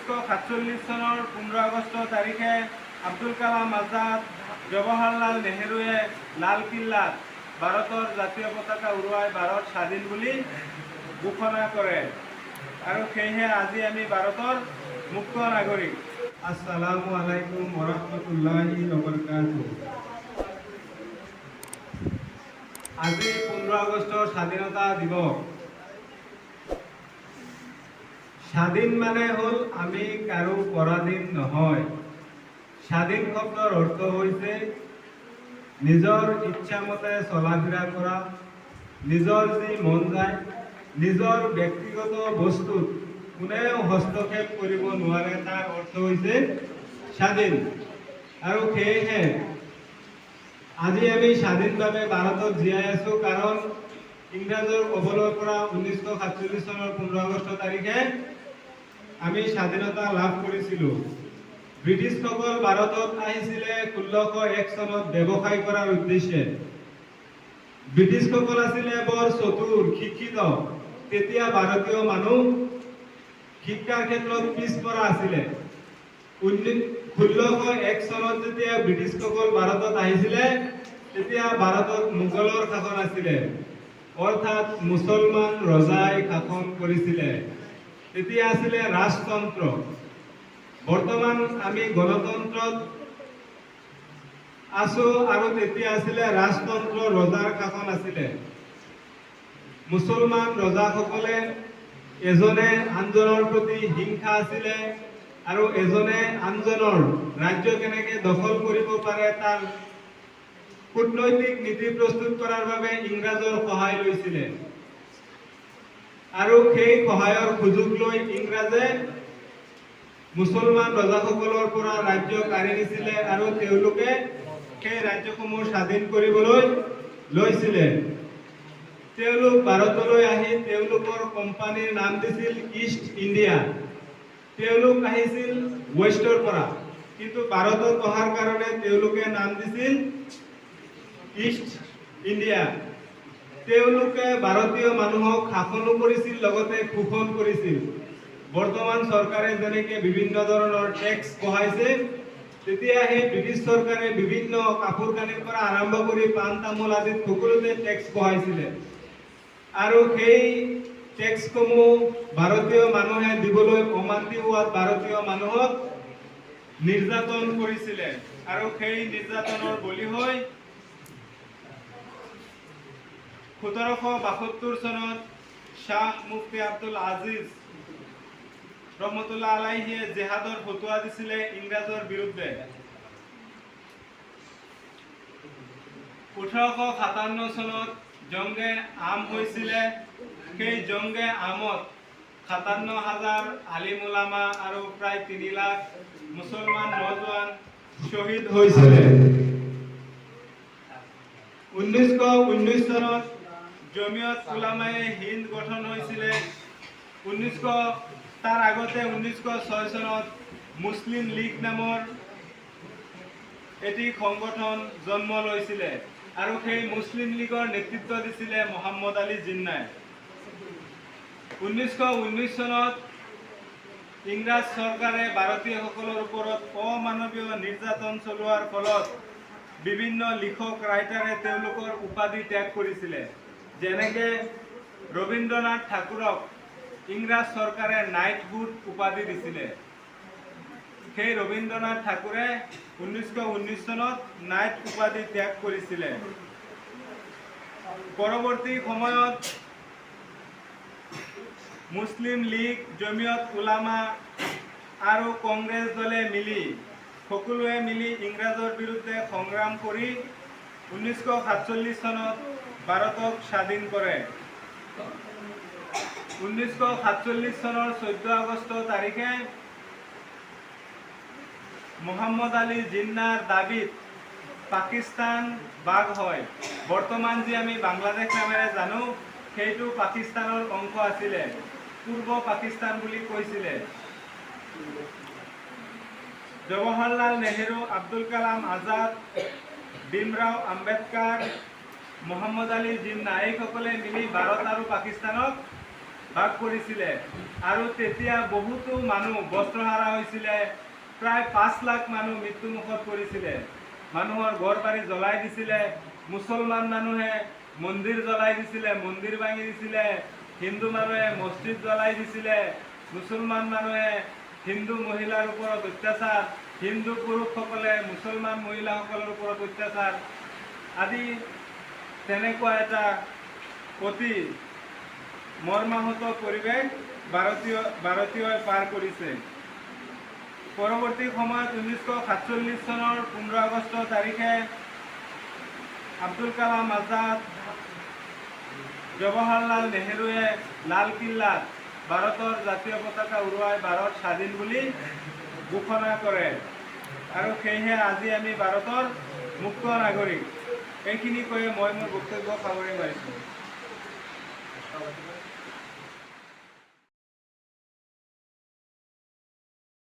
1947 চনৰ 15 আগষ্ট তাৰিখে আব্দুল কালাম আজাদ জৱাহৰলাল নেহৰুৱে লাল কিল্লাত ভাৰতৰ জাতীয় পতাকা উৰুৱাই ভাৰত স্বাধীন বুলি ঘোষণা কৰে আৰু সেয়েহে আজি আমি ভাৰতৰ মুক্ত নাগৰিক। আসসালামু আলাইকুম ওয়া ৰাহমাতুল্লাহি ওয়া বাৰাকাতুহু। আজি 15 আগষ্টৰ স্বাধীনতা দিৱস। স্বাধীন মানে হল আমি কাৰো পৰাধীন নহয়। স্বাধীন শব্দৰ অৰ্থ হৈছে নিজৰ ইচ্ছামতে চলাফিৰা কৰা, নিজৰ যি মন যায়, নিজৰ ব্যক্তিগত বস্তুত কোনেও হস্তক্ষেপ কৰিব নোৱাৰে, তাৰ অৰ্থ হৈছে স্বাধীন। আৰু সেয়েহে আজি আমি স্বাধীনভাৱে ভাৰতত জীয়াই আছো, কাৰণ ইংৰাজৰ কবলৰ পৰা 1947 চনৰ 15 আগষ্ট তাৰিখে আমি স্বাধীনতা লাভ কৰিছিলো। ব্ৰিটিছসকল ভাৰতত আহিছিলে 1601 চনত ব্যৱসায় কৰাৰ উদ্দেশ্যে। ব্ৰিটিছসকল আছিলে বৰ চতুৰ, শিক্ষিত। তেতিয়া ভাৰতীয় মানুহ শিক্ষাৰ ক্ষেত্ৰত পিছপৰা আছিলে। 1601 চনত যেতিয়া ব্ৰিটিছসকল ভাৰতত আহিছিলে, তেতিয়া ভাৰতত মোগলৰ শাসন আছিলে, অৰ্থাৎ মুছলমান ৰজাই শাসন কৰিছিলে। তেতিয়া আছিলে ৰাজতন্ত্ৰ। বৰ্তমান আমি গণতন্ত্ৰত আছো আৰু তেতিয়া আছিলে ৰাজতন্ত্ৰ, ৰজাৰ শাসন আছিলে। মুছলমান ৰজাসকলে এজনে আনজনৰ প্ৰতি হিংসা আছিলে আৰু এজনে আনজনৰ ৰাজ্য কেনেকৈ দখল কৰিব পাৰে তাৰ কূটনৈতিক নীতি প্ৰস্তুত কৰাৰ বাবে ইংৰাজৰ সহায় লৈছিলে। আৰু সেই সহায়ৰ সুযোগ লৈ ইংৰাজে মুছলমান ৰজাসকলৰ পৰা ৰাজ্য কাঢ়ি নিছিলে আৰু তেওঁলোকে সেই ৰাজ্যসমূহ স্বাধীন কৰিবলৈ লৈছিলে। তেওঁলোক ভাৰতলৈ আহি তেওঁলোকৰ কোম্পানীৰ নাম দিছিল ইষ্ট ইণ্ডিয়া। তেওঁলোক আহিছিল ৱেষ্টৰ পৰা, কিন্তু ভাৰতত অহাৰ কাৰণে তেওঁলোকে নাম দিছিল ইষ্ট ইণ্ডিয়া। তেওঁলোকে ভাৰতীয় মানুহক শাসনো কৰিছিল, লগতে শোষণ কৰিছিল। বৰ্তমান চৰকাৰে যেনেকৈ বিভিন্ন ধৰণৰ টেক্স বঢ়াইছে, তেতিয়া সেই ব্ৰিটিছ চৰকাৰে বিভিন্ন কাপোৰ কানিৰ পৰা আৰম্ভ কৰি পাণ তামোল আদিত সকলোতে টেক্স বঢ়াইছিলে। আৰু সেই টেক্সসমূহ ভাৰতীয় মানুহে দিবলৈ অমান্তি হোৱাত ভাৰতীয় মানুহক নিৰ্যাতন কৰিছিলে। আৰু সেই নিৰ্যাতনৰ বলি হৈ 1772 চনত শাহ মুফতি আব্দুল আজিজ ৰহমতুল্লাহ আলাইহিয়ে জেহাদৰ ফতোৱা দিছিলে ইংৰাজৰ বিৰুদ্ধে। 1857 চনত জংগে আম হৈছিলে। সেই জংগে আমত 57,000 আলিম উলামা আৰু প্ৰায় 3 লাখ মুছলমান নজৱান শ্বহীদ হৈছিলে। 1919 চনত জমিয়ত উলামায়ে হিন্দ গঠন হৈছিলে। তাৰ আগতে 1906 চনত মুছলিম লীগ নামৰ এটি সংগঠন জন্ম লৈছিলে আৰু সেই মুছলিম লীগৰ নেতৃত্ব দিছিলে মোহাম্মদ আলী জিন্নাই। 1919 চনত ইংৰাজ চৰকাৰে ভাৰতীয়সকলৰ ওপৰত অমানৱীয় নিৰ্যাতন চলোৱাৰ ফলত বিভিন্ন লিখক ৰাইটাৰে তেওঁলোকৰ উপাধি ত্যাগ কৰিছিলে। যেনেকৈ ৰবীন্দ্ৰনাথ ঠাকুৰক ইংৰাজ চৰকাৰে নাইটহুড উপাধি দিছিলে। সেই ৰবীন্দ্ৰনাথ ঠাকুৰে 1919 চনত নাইট উপাধি ত্যাগ কৰিছিলে। পৰৱৰ্তী সময়ত মুছলিম লীগ, জমিয়ত উলামা আৰু কংগ্ৰেছ দলে সকলোৱে মিলি ইংৰাজৰ বিৰুদ্ধে সংগ্ৰাম কৰি 1947 চনত ভাৰতক স্বাধীন কৰে। 1947 চনৰ 14 আগষ্ট তাৰিখে মোহাম্মদ আলী জিন্নাৰ দাবীত পাকিস্তান ভাগ হয়। বৰ্তমান যি আমি বাংলাদেশ নামেৰে জানো, সেইটো পাকিস্তানৰ অংশ আছিলে। পূৰ্ব পাকিস্তান বুলি কৈছিলে। জৱাহৰলাল নেহৰু, আব্দুল কালাম আজাদ, ভীমৰাও আম্বেদকাৰ, মোহাম্মদ আলী জিন্না এইসকলে মিলি ভাৰত আৰু পাকিস্তানক ভাগ কৰিছিলে আৰু তেতিয়া বহুতো মানুহ বস্ত্ৰহাৰা হৈছিলে। প্ৰায় 5 লাখ মানুহ মৃত্যুমুখত পৰিছিলে। মানুহৰ ঘৰ বাৰী জ্বলাই দিছিলে। মুছলমান মানুহে মন্দিৰ জ্বলাই দিছিলে, মন্দিৰ ভাঙি দিছিলে। হিন্দু মানুহে মছজিদ জ্বলাই দিছিলে। মুছলমান মানুহে হিন্দু মহিলাৰ ওপৰত অত্যাচাৰ, হিন্দু পুৰুষসকলে মুছলমান মহিলাসকলৰ ওপৰত অত্যাচাৰ আদি তেনেকুৱা এটা অতি মৰ্মাহত পৰিৱেশ ভাৰতীয়ই পাৰ কৰিছে। পৰৱৰ্তী সময়ত 1947 চনৰ 15 আগষ্ট তাৰিখে আব্দুল কালাম আজাদ, জৱাহৰলাল নেহৰুৱে লালকিল্লাত ভাৰতৰ জাতীয় পতাকা উৰুৱাই ভাৰত স্বাধীন বুলি ঘোষণা কৰে আৰু সেয়েহে আজি আমি ভাৰতৰ মুক্ত নাগৰিক। এইখিনি কৈয়ে মই মোৰ বক্তব্য সামৰি মাৰিছোঁ।